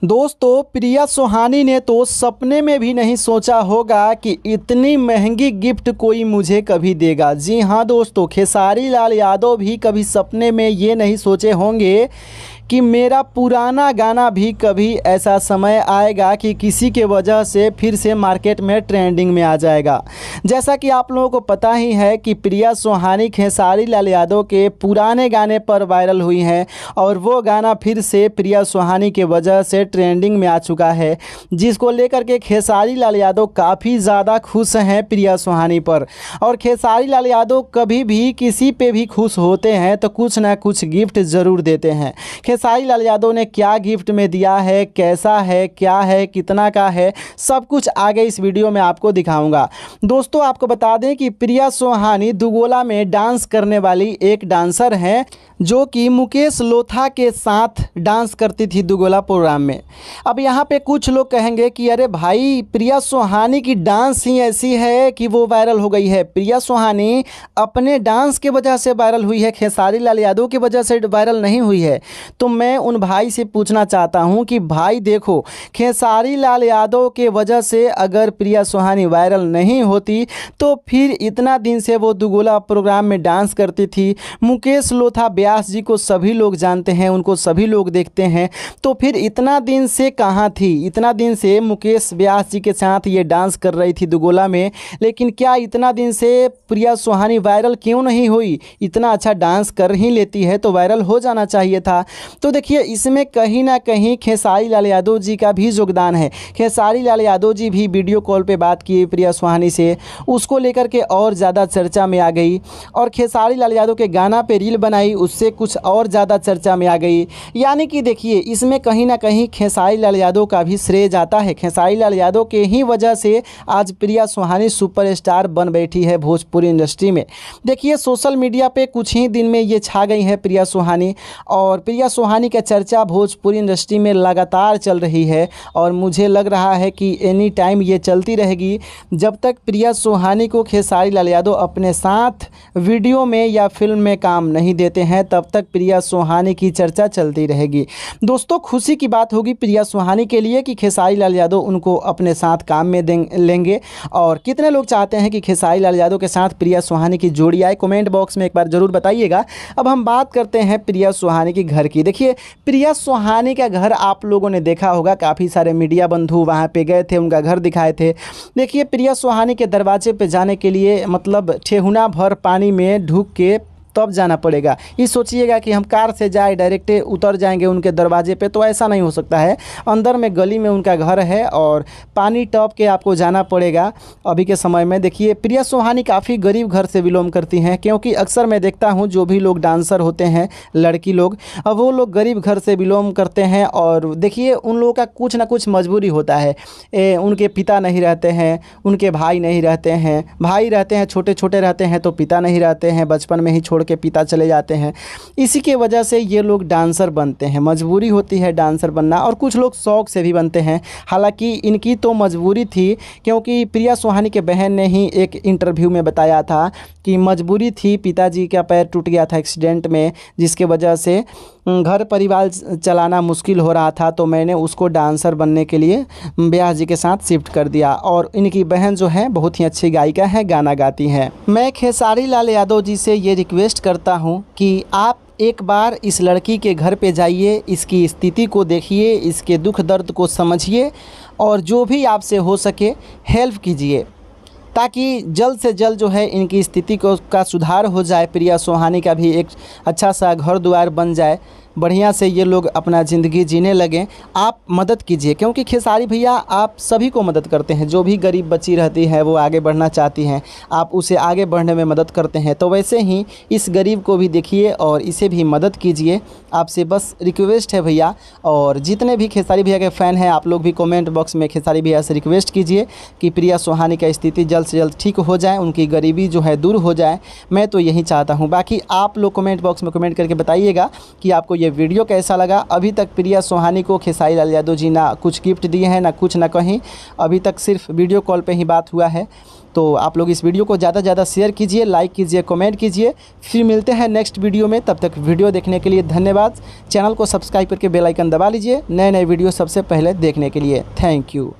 दोस्तों, प्रिया सुहानी ने तो सपने में भी नहीं सोचा होगा कि इतनी महंगी गिफ्ट कोई मुझे कभी देगा। जी हाँ दोस्तों, खेसारी लाल यादव भी कभी सपने में ये नहीं सोचे होंगे कि मेरा पुराना गाना भी कभी ऐसा समय आएगा कि किसी के वजह से फिर से मार्केट में ट्रेंडिंग में आ जाएगा। जैसा कि आप लोगों को पता ही है कि प्रिया सुहानी खेसारी लाल यादव के पुराने गाने पर वायरल हुई हैं और वो गाना फिर से प्रिया सुहानी के वजह से ट्रेंडिंग में आ चुका है, जिसको लेकर के खेसारी लाल यादव काफ़ी ज़्यादा खुश हैं प्रिया सुहानी पर। और खेसारी लाल यादव कभी भी किसी पे भी खुश होते हैं तो कुछ ना कुछ गिफ्ट ज़रूर देते हैं। खेसारी लाल यादव ने क्या गिफ्ट में दिया है, कैसा है, क्या है, कितना का है, सब कुछ आगे इस वीडियो में आपको दिखाऊंगा। दोस्तों, आपको बता दें कि प्रिया सुहानी दुगोला में डांस करने वाली एक डांसर हैं, जो कि मुकेश लोथा के साथ डांस करती थी दुगोला प्रोग्राम में। अब यहाँ पे कुछ लोग कहेंगे कि अरे भाई, प्रिया सुहानी की डांस ही ऐसी है कि वो वायरल हो गई है। प्रिया सुहानी अपने डांस के वजह से वायरल हुई है, खेसारी लाल यादव की वजह से वायरल नहीं हुई है। तो मैं उन भाई से पूछना चाहता हूं कि भाई देखो, खेसारी लाल यादव के वजह से अगर प्रिया सुहानी वायरल नहीं होती तो फिर इतना दिन से वो दुगोला प्रोग्राम में डांस करती थी। मुकेश लोथा व्यास जी को सभी लोग जानते हैं, उनको सभी लोग देखते हैं, तो फिर इतना दिन से कहाँ थी? इतना दिन से मुकेश व्यास जी के साथ ये डांस कर रही थी दुगोला में, लेकिन क्या इतना दिन से प्रिया सुहानी वायरल क्यों नहीं हुई? इतना अच्छा डांस कर ही लेती है तो वायरल हो जाना चाहिए था। तो देखिए, इसमें कहीं ना कहीं खेसारी लाल यादव जी का भी योगदान है। खेसारी लाल यादव जी भी वीडियो कॉल पे बात किए प्रिया सुहानी से, उसको लेकर के और ज़्यादा चर्चा में आ गई। और खेसारी लाल यादव के गाना पे रील बनाई, उससे कुछ और ज़्यादा चर्चा में आ गई। यानी कि देखिए, इसमें कहीं ना कहीं खेसारी लाल यादव का भी श्रेय जाता है। खेसारी लाल यादव के ही वजह से आज प्रिया सुहानी सुपरस्टार बन बैठी है भोजपुरी इंडस्ट्री में। देखिए, सोशल मीडिया पे कुछ ही दिन में ये छा गई है प्रिया सुहानी, और प्रिया सुहानी का चर्चा भोजपुरी इंडस्ट्री में लगातार चल रही है। और मुझे लग रहा है कि एनी टाइम ये चलती रहेगी। जब तक प्रिया सुहानी को खेसारी लाल यादव अपने साथ वीडियो में या फिल्म में काम नहीं देते हैं, तब तक प्रिया सुहानी की चर्चा चलती रहेगी। दोस्तों, खुशी की बात होगी प्रिया सुहानी के लिए कि खेसारी लाल यादव उनको अपने साथ काम में लेंगे। और कितने लोग चाहते हैं कि खेसारी लाल यादव के साथ प्रिया सुहानी की जोड़ी आए, कमेंट बॉक्स में एक बार ज़रूर बताइएगा। अब हम बात करते हैं प्रिया सुहानी के घर की। देखिए, प्रिया सुहानी का घर आप लोगों ने देखा होगा, काफ़ी सारे मीडिया बंधु वहाँ पे गए थे, उनका घर दिखाए थे। देखिए, प्रिया सुहानी के दरवाजे पे जाने के लिए मतलब ठेहुना भर पानी में ढूक के तब जाना पड़ेगा। ये सोचिएगा कि हम कार से जाए डायरेक्ट उतर जाएंगे उनके दरवाजे पे, तो ऐसा नहीं हो सकता है। अंदर में गली में उनका घर है और पानी टप के आपको जाना पड़ेगा। अभी के समय में देखिए, प्रिया सुहानी काफ़ी गरीब घर से बिलोंग करती हैं, क्योंकि अक्सर मैं देखता हूँ जो भी लोग डांसर होते हैं, लड़की लोग, अब वो लोग गरीब घर से बिलोंग करते हैं। और देखिए, उन लोगों का कुछ ना कुछ मजबूरी होता है। उनके पिता नहीं रहते हैं, उनके भाई नहीं रहते हैं, भाई रहते हैं छोटे छोटे रहते हैं तो पिता नहीं रहते हैं, बचपन में ही छोड़ के पिता चले जाते हैं। इसी के वजह से ये लोग डांसर बनते हैं, मजबूरी होती है डांसर बनना। और कुछ लोग शौक से भी बनते हैं, हालांकि इनकी तो मजबूरी थी, क्योंकि प्रिया सुहानी के बहन ने ही एक इंटरव्यू में बताया था कि मजबूरी थी, पिताजी का पैर टूट गया था एक्सीडेंट में, जिसके वजह से घर परिवार चलाना मुश्किल हो रहा था, तो मैंने उसको डांसर बनने के लिए व्यास जी के साथ शिफ्ट कर दिया। और इनकी बहन जो है बहुत ही अच्छी गायिका है, गाना गाती हैं। मैं खेसारी लाल यादव जी से ये रिक्वेस्ट करता हूँ कि आप एक बार इस लड़की के घर पे जाइए, इसकी स्थिति को देखिए, इसके दुख दर्द को समझिए और जो भी आपसे हो सके हेल्प कीजिए, ताकि जल्द से जल्द जो है इनकी स्थिति का सुधार हो जाए, प्रिया सुहानी का भी एक अच्छा सा घर द्वार बन जाए, बढ़िया से ये लोग अपना ज़िंदगी जीने लगें। आप मदद कीजिए, क्योंकि खेसारी भैया आप सभी को मदद करते हैं। जो भी गरीब बच्ची रहती है वो आगे बढ़ना चाहती हैं, आप उसे आगे बढ़ने में मदद करते हैं। तो वैसे ही इस गरीब को भी देखिए और इसे भी मदद कीजिए। आपसे बस रिक्वेस्ट है भैया। और जितने भी खेसारी भैया के फ़ैन हैं, आप लोग भी कमेंट बॉक्स में खेसारी भैया से रिक्वेस्ट कीजिए कि प्रिया सुहानी का स्थिति जल्द से जल्द ठीक हो जाए, उनकी गरीबी जो है दूर हो जाए। मैं तो यही चाहता हूँ। बाकी आप लोग कमेंट बॉक्स में कमेंट करके बताइएगा कि आपको ये वीडियो कैसा लगा। अभी तक प्रिया सुहानी को खेसारी लाल यादव जी ना कुछ गिफ्ट दिए हैं, ना कुछ ना कहीं, अभी तक सिर्फ वीडियो कॉल पे ही बात हुआ है। तो आप लोग इस वीडियो को ज़्यादा से ज़्यादा शेयर कीजिए, लाइक कीजिए, कमेंट कीजिए। फिर मिलते हैं नेक्स्ट वीडियो में, तब तक वीडियो देखने के लिए धन्यवाद। चैनल को सब्सक्राइब करके बेल आइकन दबा लीजिए नए नए वीडियो सबसे पहले देखने के लिए। Thank you.